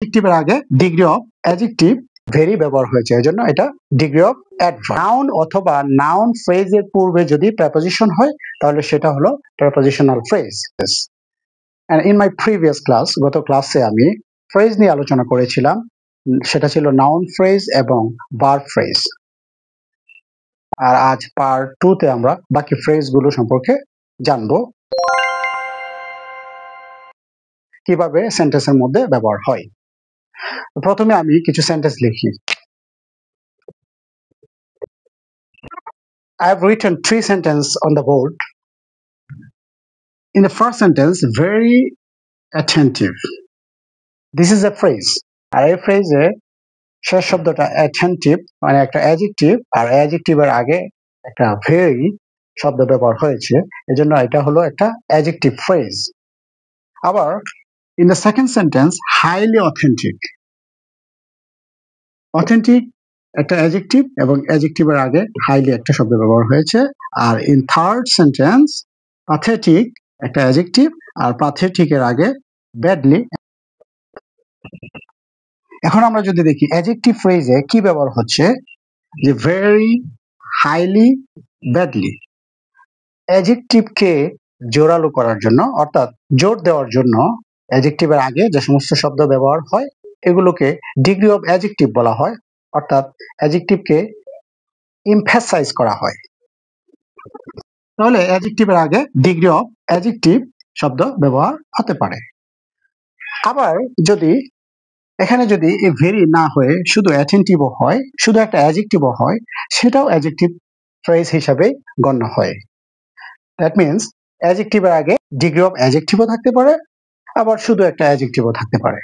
অ্যাডজেক্টিভের আগে degree of adjective very ব্যবহার হয়েছে, এজন্য এটা ডিগ্রি অফ অ্যাডভার্ব। নাউন অথবা নাউন ফ্রেজের পূর্বে যদি প্রেপোজিশন হয় তাহলে সেটা হলো prepositional phrase. And in my previous class, গত ক্লাসে আমি ফ্রেজ নিয়ে আলোচনা করেছিলাম, সেটা ছিল নাউন ফ্রেজ এবং ভার্ব ফ্রেজ। আর আজ পার্ট 2 তে আমরা বাকি ফ্রেজগুলো সম্পর্কে জানবো, কিভাবে সেন্টেন্সের মধ্যে ব্যবহার হয়। প্রথমে আমি কিছু সেন্টেন্স লিখি। I have written 3 sentences on the board. In the first sentence, very attentive. This is a phrase. আর এই ফ্রেজে শেষ শব্দটা attentive মানে একটা অ্যাডজেক্টিভ, আর অ্যাডজেক্টিভের আগে একটা very শব্দ ব্যবহার হয়েছে, এজন্য এটা হলো একটা অ্যাডজেক্টিভ ফ্রেজ। আবার in the second sentence, highly authentic. Authentic একটা অ্যাডজেক্টিভ এবং অ্যাডজেক্টিভের আগে হাইলি একটা শব্দ ব্যবহার হয়েছে। আর ইন থার্ড সেন্টেন্স, pathetic একটা অ্যাডজেক্টিভ, আর pathetic এর আগে badly। এখন আমরা যদি দেখি অ্যাডজেক্টিভ ফ্রেজে কি ব্যবহার হচ্ছে, যে very, highly, badly। অ্যাডজেক্টিভকে জোরালো করার জন্য অর্থাৎ জোর দেওয়ার জন্য অ্যাডজেক্টিভের আগে যে সমস্ত শব্দ ব্যবহার হয় এগুলোকে ডিগ্রি অফ অ্যাডজেক্টিভ বলা হয়, অর্থাৎ অ্যাডজেক্টিভকে এমফাসাইজ করা হয়। তাহলে অ্যাডজেক্টিভের আগে ডিগ্রি অফ অ্যাডজেক্টিভ শব্দ ব্যবহার হতে পারে। আবার যদি এখানে যদি ভেরি না হয়ে শুধু অ্যাটেন্টিভও হয়, শুধু একটা অ্যাডজেক্টিভও হয়, সেটাও অ্যাডজেক্টিভ ফ্রেজ হিসাবে গণ্য হয়। দ্যাট মিনস অ্যাডজেক্টিভের আগে ডিগ্রি অফ অ্যাডজেক্টিভও থাকতে পারে, আবার শুধু একটা অ্যাডজেক্টিভও থাকতে পারে।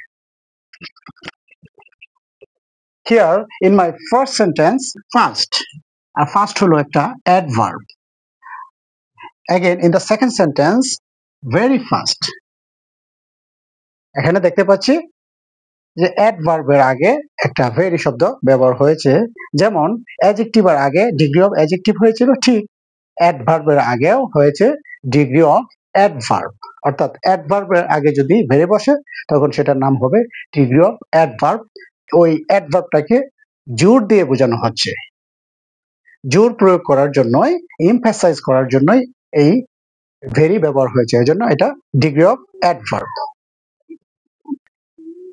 Here in my first sentence, fast, আর ফাস্ট হলো একটা adverb. Again in the second sentence, very fast। এখানে দেখতে পাচ্ছি যে অ্যাডভার্বের আগে একটা ভেরি শব্দ ব্যবহার হয়েছে, যেমন অ্যাডজেক্টিভের আগে ডিগ্রি অফ অ্যাডজেক্টিভ হয়েছিল, ঠিক অ্যাডভার্বের আগেও হয়েছে ডিগ্রি অফ অ্যাডভার্ব। অর্থাৎ অ্যাডভার্বের আগে যদি ভেরি বসে তখন সেটার নাম হবে ডিগ্রি অফ অ্যাডভার্ব। ওই অ্যাডভার্বটাকে জোর দিয়ে বোঝানো হচ্ছে, জোর প্রয়োগ করার জন্যই, এমফাসাইজ করার জন্যই এই ভেরি ব্যবহার হয়েছে, এজন্য এটা ডিগ্রি অফ অ্যাডভার্ব।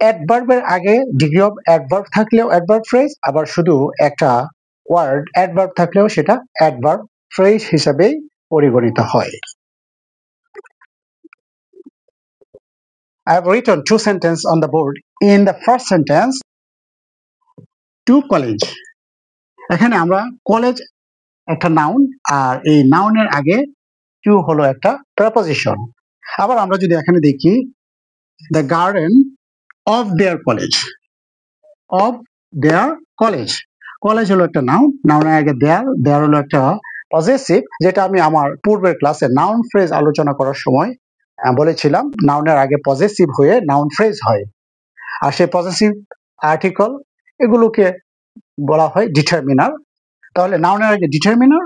অ্যাডভার্বের আগে ডিগ্রি অফ অ্যাডভার্ব থাকলেও অ্যাডভার্ব ফ্রেজ, আবার শুধু একটা ওয়ার্ড অ্যাডভার্ব থাকলেও সেটা অ্যাডভার্ব ফ্রেজ হিসেবেই পরিগণিত হয়। I have written 2 sentences on the board. In the first sentence, to college. এখানে আমরা কলেজ একটা নাউন, আর এই নাউনের আগে টু হলো একটা প্রেপোজিশন। আবার আমরা যদি এখানে দেখি the garden of their college, of their college, college হলো একটা নাউন, নাউনের আগে দেয়ার হলো একটা পজেসিভ, যেটা আমি আমার পূর্বের ক্লাসে নাউন ফ্রেজ আলোচনা করার সময় বলেছিলাম নাউনের আগে পজেসিভ হয়ে নাউন ফ্রেজ হয়, আর সেই পজেসিভ আর্টিকল এগুলোকে বলা হয় ডিটারমিনার। তাহলে নাউনের আগে ডিটারমিনার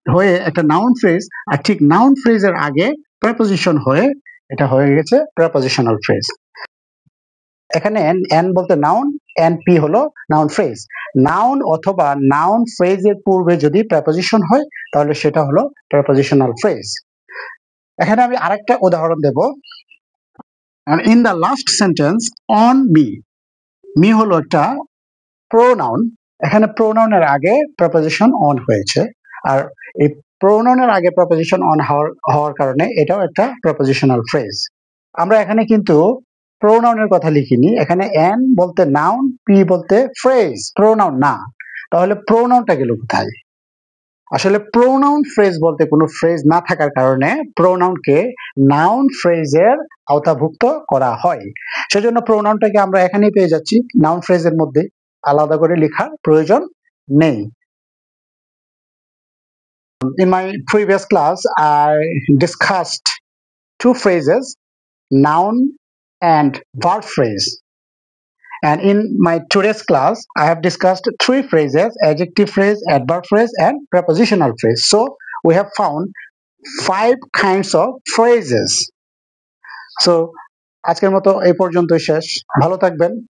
হয়ে একটা নাউন ফ্রেজ, আর ঠিক নাউন ফ্রেজের আগে প্রেপোজিশন হয়ে এটা হয়ে গেছে প্রেপোজিশনাল ফ্রেজ। এখানে এন বলতে নাউন, এন পি হলো নাউন ফ্রেজ। নাউন অথবা নাউন ফ্রেজের পূর্বে যদি প্রেপোজিশন হয় তাহলে সেটা হলো প্রেপোজিশনাল ফ্রেজ। এখানে আমি আরেকটা উদাহরণ দেব। In the last sentence, on me, me হলো একটা প্রোনাউন, এখানে প্রোনাউনের আগে প্রেপোজিশন অন হয়েছে, আর এই প্রোনাউনের আগে প্রেপোজিশন অন হওয়ার কারণে এটাও একটা প্রেপোজিশনাল ফ্রেজ। আমরা এখানে কিন্তু প্রোনাউনের কথা লিখিনি, এখানে এন বলতে নাউন, পি বলতে ফ্রেজ, প্রোনাউন না। তাহলে প্রোনাউনটা গেল কোথায়? আসলে প্রোনাউন ফ্রেজ বলতে কোনো ফ্রেজ না থাকার কারণে প্রোনাউনকে নাউন ফ্রেজের আওতাভুক্ত করা হয়, সেজন্য প্রোনাউনটাকে আমরা এখানেই পেয়ে যাচ্ছি, নাউন ফ্রেজের মধ্যে আলাদা করে লেখার প্রয়োজন নেই। In my previous class, I discussed 2 phrases, noun and verb phrase. And in my today's class, I have discussed 3 phrases, adjective phrase, adverb phrase, and prepositional phrase. So we have found 5 kinds of phrases. So আজকের মতো এই পর্যন্তই শেষ। ভালো থাকবেন।